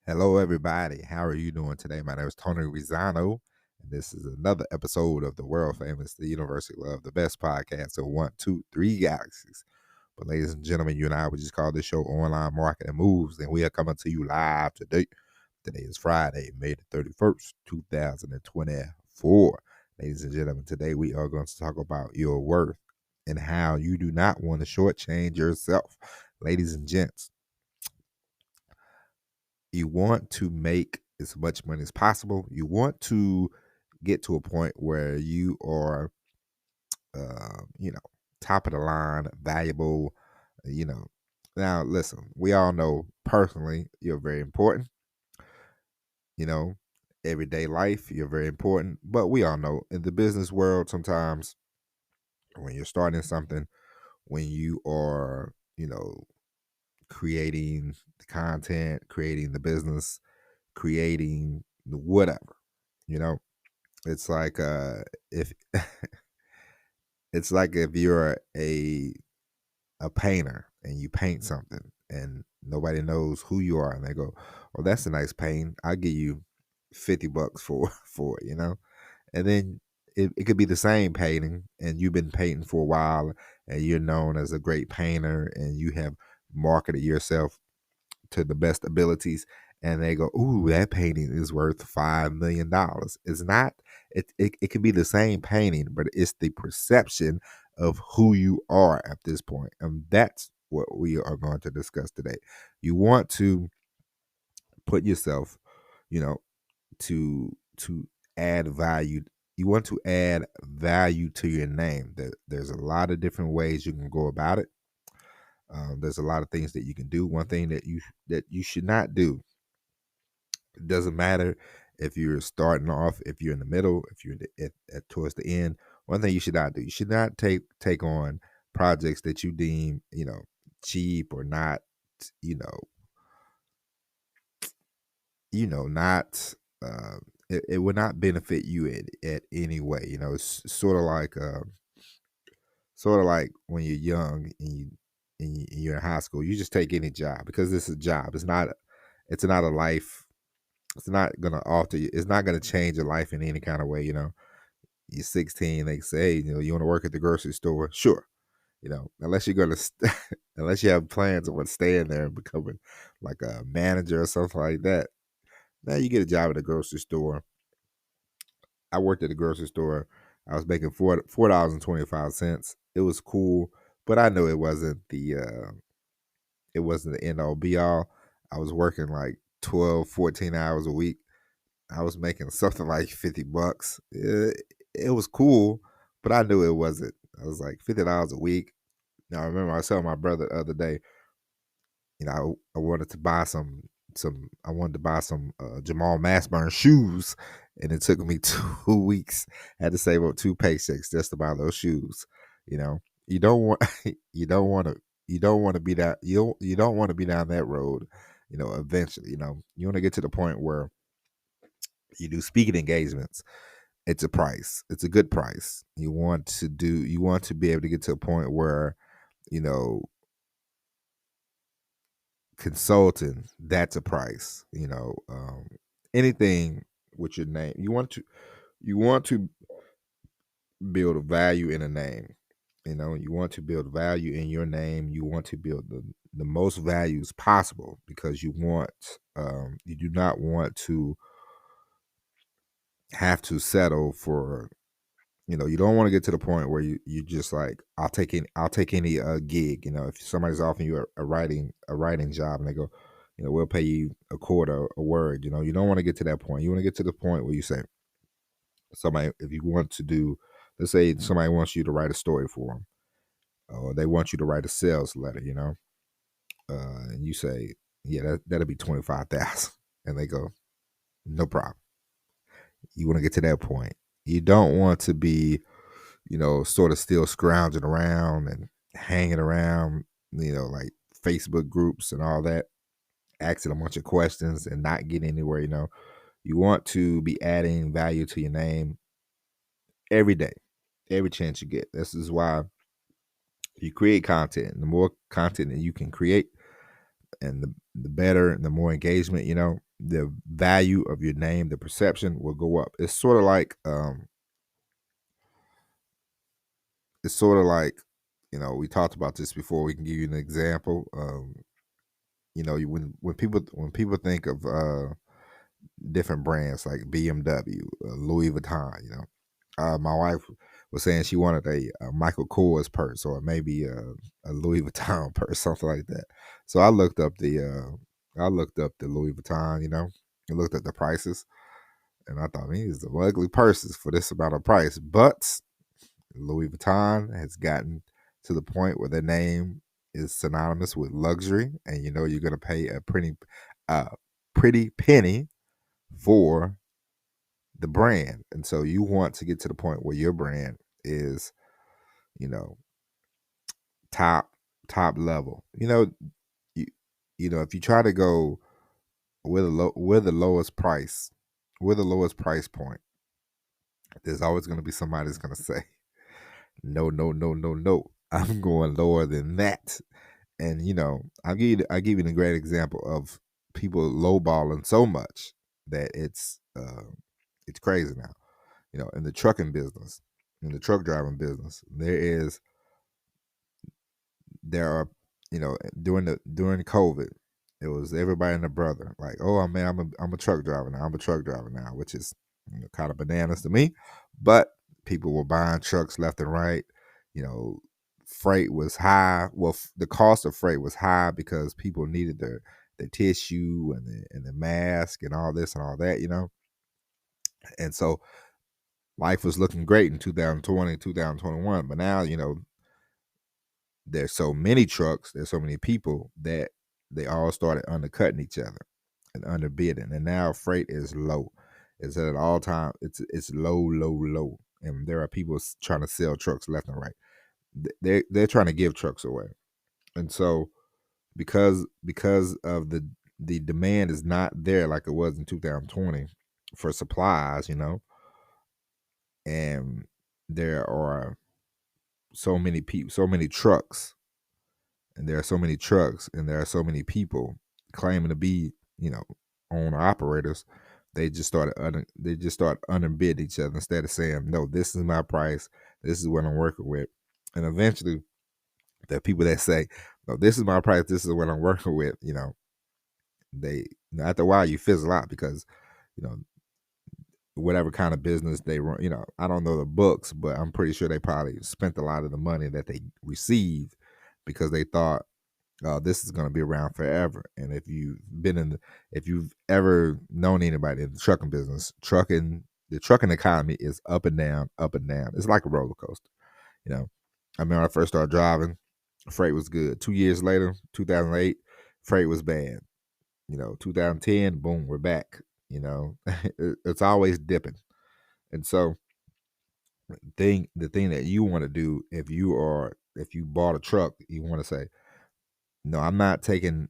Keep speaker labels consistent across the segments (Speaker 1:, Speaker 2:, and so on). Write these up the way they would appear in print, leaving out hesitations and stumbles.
Speaker 1: Hello, everybody. How are you doing today? My name is Tony Rizano, and this is another episode of the world famous The University Love, the best podcast of 1, 2, 3 galaxies. But, ladies and gentlemen, you and I would just call this show Online Marketing Moves, and we are coming to you live today. Today is Friday, May the 31st, 2024. Ladies and gentlemen, today we are going to talk about your worth and how you do not want to shortchange yourself. Ladies and gents, you want to make as much money as possible. You want to get to a point where you are, you know, top of the line, valuable, you know. Now, listen, we all know personally you're very important, you know, everyday life, you're very important. But we all know in the business world, sometimes when you're starting something, when you are, creating the content, creating the business, creating the whatever, you know, it's like if it's like if you're a painter and you paint something and nobody knows who you are and they go, "Oh, that's a nice paint. I'll give you $50 for it," you know? And then it could be the same painting and you've been painting for a while and you're known as a great painter and you have marketed yourself to the best abilities, and they go, "Ooh, that painting is worth $5 million." It's not. It can be the same painting, but it's the perception of who you are at this point, and that's what we are going to discuss today. You want to put yourself, you know, to add value. You want to add value to your name. There's a lot of different ways you can go about it. There's a lot of things that you can do. One thing that you should not do. It doesn't matter if you're starting off, if you're in the middle, if you're towards the end. One thing you should not do. You should not take on projects that you deem cheap or not you know not. It would not benefit you at any way. It's sort of like when you're young and you're in high school, you just take any job because it's a job. It's not a life. It's not gonna alter you. It's not gonna change your life in any kind of way. You're 16. They say, hey, you want to work at the grocery store? Sure. Unless you're gonna, unless you have plans of what staying there and becoming like a manager or something like that. Now you get a job at the grocery store. I worked at the grocery store. I was making $4.25. It was cool, but I know it wasn't the end all be all. I was working like 12, 14 hours a week. I was making something like $50. It was cool, but I knew it wasn't. I was like $50 a week. Now I remember I was telling my brother the other day, I wanted to buy some Jamal Massburn shoes, and it took me 2 weeks. I had to save up two paychecks just to buy those shoes. You know, you don't want you don't want to you don't want to be that you don't want to be down that road. Eventually, you want to get to the point where you do speaking engagements. It's a price. It's a good price. You want to be able to get to a point where, you know, consulting, that's a price. Anything with your name. You want to build a value in a name. You want to build value in your name. You want to build the most values possible because you do not want to have to settle for. You don't want to get to the point where you just like, I'll take any gig. If somebody's offering you a writing job and they go, we'll pay you a quarter a word. You don't want to get to that point. You want to get to the point where you say, somebody, if you want to do, let's say somebody wants you to write a story for them, or they want you to write a sales letter. And you say, yeah, that'll be 25,000, and they go, no problem. You want to get to that point. You don't want to be, sort of still scrounging around and hanging around, like Facebook groups and all that, asking a bunch of questions and not getting anywhere. You want to be adding value to your name every day, every chance you get. This is why you create content. The more content that you can create and the better and the more engagement, the value of your name, the perception will go up. It's sort of like we talked about this before. We can give you an example. When people think of different brands like BMW, Louis Vuitton, my wife was saying she wanted a Michael Kors purse or maybe a Louis Vuitton purse, something like that. So I looked up the Louis Vuitton, and looked at the prices, and I thought these are ugly purses for this amount of price. But Louis Vuitton has gotten to the point where their name is synonymous with luxury, and you're gonna pay a pretty penny for the brand. And so you want to get to the point where your brand is, you know, top level. You, if you try to go with the lowest price, with the lowest price point, there's always going to be somebody that's going to say, no, no, no, no, no. I'm going lower than that. And I'll give you a great example of people lowballing so much that it's crazy now. In the trucking business, in the truck driving business, there are, during COVID, it was everybody and their brother like, oh man, I'm a truck driver now. I'm a truck driver now, which is kind of bananas to me. But people were buying trucks left and right. You know, freight was high. Well, the cost of freight was high because people needed the tissue and the mask and all this and all that. And so life was looking great in 2020, 2021. But now, there's so many trucks, there's so many people that they all started undercutting each other and underbidding. And now freight is low. It's at an all time, it's low, low, low. And there are people trying to sell trucks left and right. They're trying to give trucks away. And so because of the demand is not there like it was in 2020 for supplies, and there are so many people, so many trucks, and there are so many trucks, and there are so many people claiming to be, owner operators. They just start underbidding each other instead of saying, no, this is my price, this is what I'm working with. And eventually there are people that say, no, this is my price, this is what I'm working with. They after a while you fizzle out because you know whatever kind of business they run. I don't know the books, but I'm pretty sure they probably spent a lot of the money that they received because they thought, this is going to be around forever. And if you've ever known anybody in the trucking business, the trucking economy is up and down, up and down. It's like a roller coaster. I remember when I first started driving, freight was good. 2 years later, 2008, freight was bad. 2010, boom, we're back. It's always dipping. And so the thing that you want to do if you bought a truck, you want to say, no, I'm not taking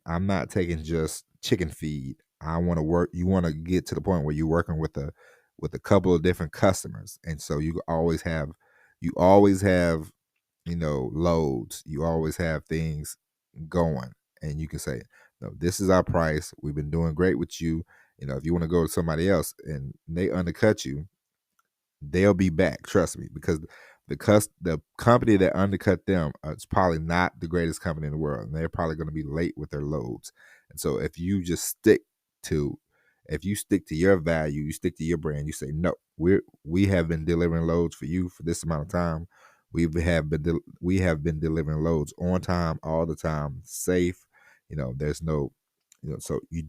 Speaker 1: just chicken feed. I want to work. You want to get to the point where you're working with a couple of different customers. And so you always have loads. You always have things going, and you can say, no, this is our price. We've been doing great with you. If you want to go to somebody else and they undercut you, they'll be back. Trust me, because the company that undercut them is probably not the greatest company in the world, and they're probably going to be late with their loads. And so to if you stick to your value, you stick to your brand, you say, no, we have been delivering loads for you for this amount of time. We have been delivering loads on time, all the time, safe. There's no, so you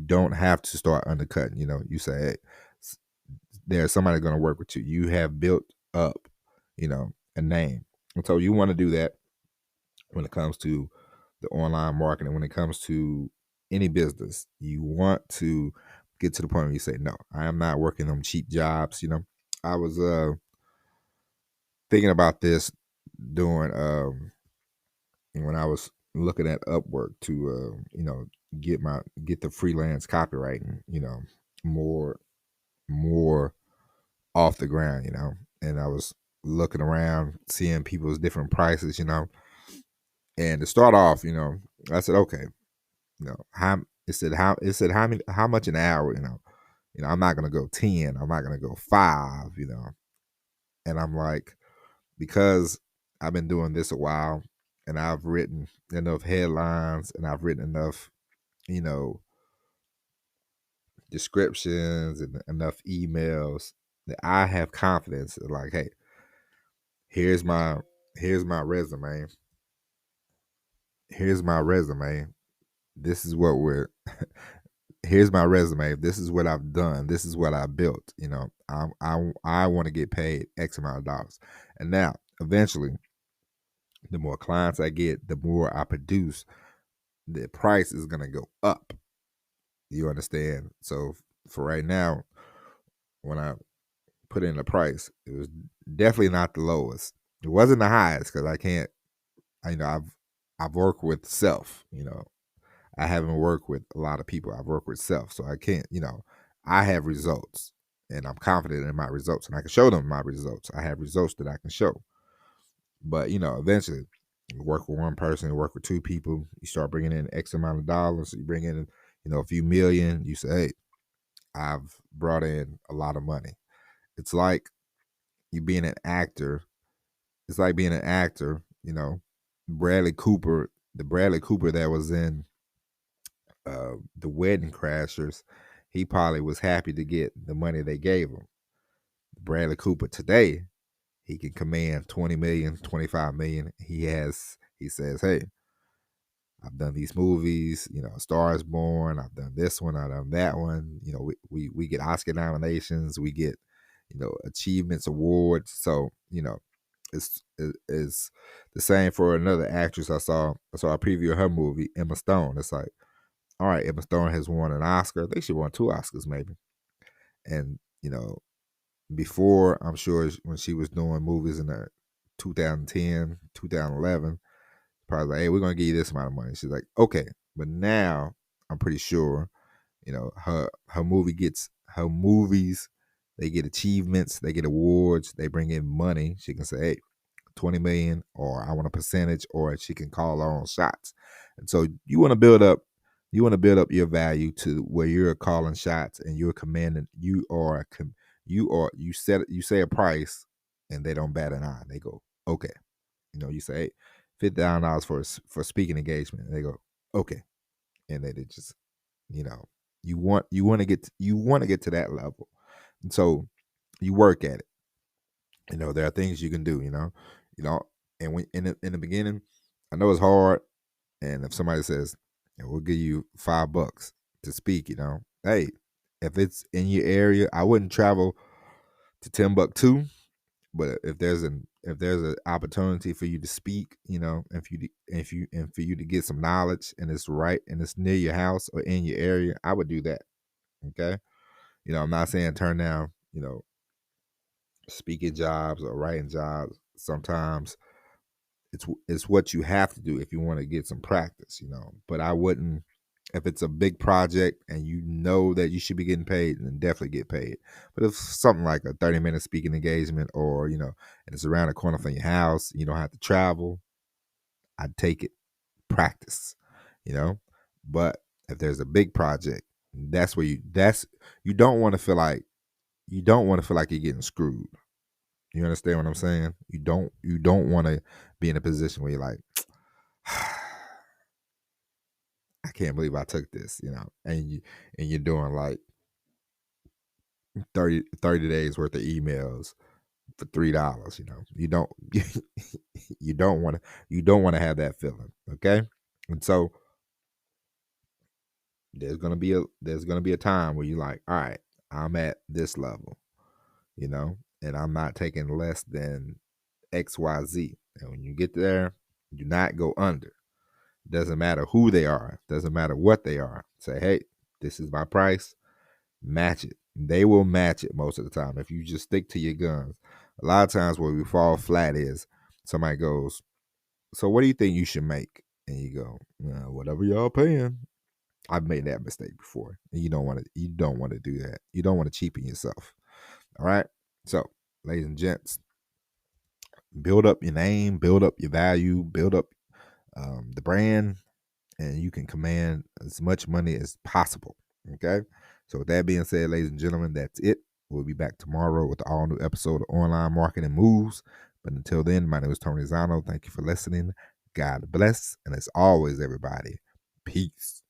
Speaker 1: don't have to start undercutting. You say, hey, there's somebody going to work with you. You have built up, a name. And so you want to do that when it comes to the online marketing, when it comes to any business. You want to get to the point where you say, no, I am not working on cheap jobs. I was thinking about this during when I was looking at Upwork to get the freelance copywriting, more off the ground, and I was looking around, seeing people's different prices, and to start off, I said, okay, how how much an hour, I'm not gonna go 10, I'm not gonna go 5, And I'm like, because I've been doing this a while and I've written enough headlines and I've written enough, you know, descriptions and enough emails that I have confidence that, like, hey, here's my here's my resume. Here's my resume. This is what we're here's my resume. This is what I've done. This is what I built. I want to get paid X amount of dollars. And now, eventually, the more clients I get, the more I produce, the price is gonna go up. You understand? So for right now, when I put in the price, it was definitely not the lowest. It wasn't the highest because I can't. I've worked with self. I haven't worked with a lot of people. I've worked with self, so I can't. I have results, and I'm confident in my results, and I can show them my results. I have results that I can show. But eventually, you work with one person, you work with two people, you start bringing in X amount of dollars. You bring in, a few million. You say, "Hey, I've brought in a lot of money." It's like you being an actor. It's like being an actor. Bradley Cooper, the Bradley Cooper that was in the Wedding Crashers, he probably was happy to get the money they gave him. Bradley Cooper today, he can command 20 million, 25 million. He says, hey, I've done these movies, Star is Born, I've done this one, I've done that one. We get Oscar nominations, we get, achievements, awards. So, it's the same for another actress I saw a preview of her movie, Emma Stone. It's like, all right, Emma Stone has won an Oscar. I think she won 2 Oscars maybe. And, before, I'm sure when she was doing movies in the 2010, 2011, probably like, hey, we're gonna give you this amount of money. She's like, okay. But now I'm pretty sure, her movies, they get achievements, they get awards, they bring in money. She can say, hey, 20 million, or I want a percentage, or she can call her own shots. And so you want to build up your value to where you're calling shots and you're commanding. You say a price, and they don't bat an eye. They go, okay. You say, hey, $50,000 for speaking engagement, and they go, okay. And they just, you know, you want to get to that level, and so you work at it. There are things you can do. You know, and when in the beginning, I know it's hard. And if somebody says, we'll give you $5 to speak, hey, if it's in your area, I wouldn't travel to Timbuktu. But if there's an opportunity for you to speak, and for you to get some knowledge, and it's right and it's near your house or in your area, I would do that. Okay, I'm not saying turn down, speaking jobs or writing jobs. Sometimes it's what you have to do if you want to get some practice, But I wouldn't, if it's a big project and you know that you should be getting paid, then definitely get paid. But if something like a 30-minute speaking engagement, or and it's around the corner from your house, you don't have to travel, I'd take it. Practice, you know. But if there's a big project, you don't want to feel like you're getting screwed. You understand what I'm saying? You don't want to be in a position where you're like, I can't believe I took this, and you're doing like 30 days worth of emails for $3. You don't want to have that feeling. Okay. And so there's gonna be a time where you're like, all right, I'm at this level, and I'm not taking less than XYZ. And when you get there, do not go under. Doesn't matter who they are, doesn't matter what they are. Say, hey, this is my price, match it. They will match it most of the time if you just stick to your guns. A lot of times where we fall flat is somebody goes, so what do you think you should make? And you go, whatever y'all paying. I've made that mistake before. And you don't want to do that. You don't want to cheapen yourself. All right. So, ladies and gents, build up your name, build up your value, build up the brand, and you can command as much money as possible. Okay. So with that being said, ladies and gentlemen, that's it. We'll be back tomorrow with an all new episode of Online Marketing Moves. But until then, my name is Tony Zano. Thank you for listening. God bless. And as always, everybody, peace.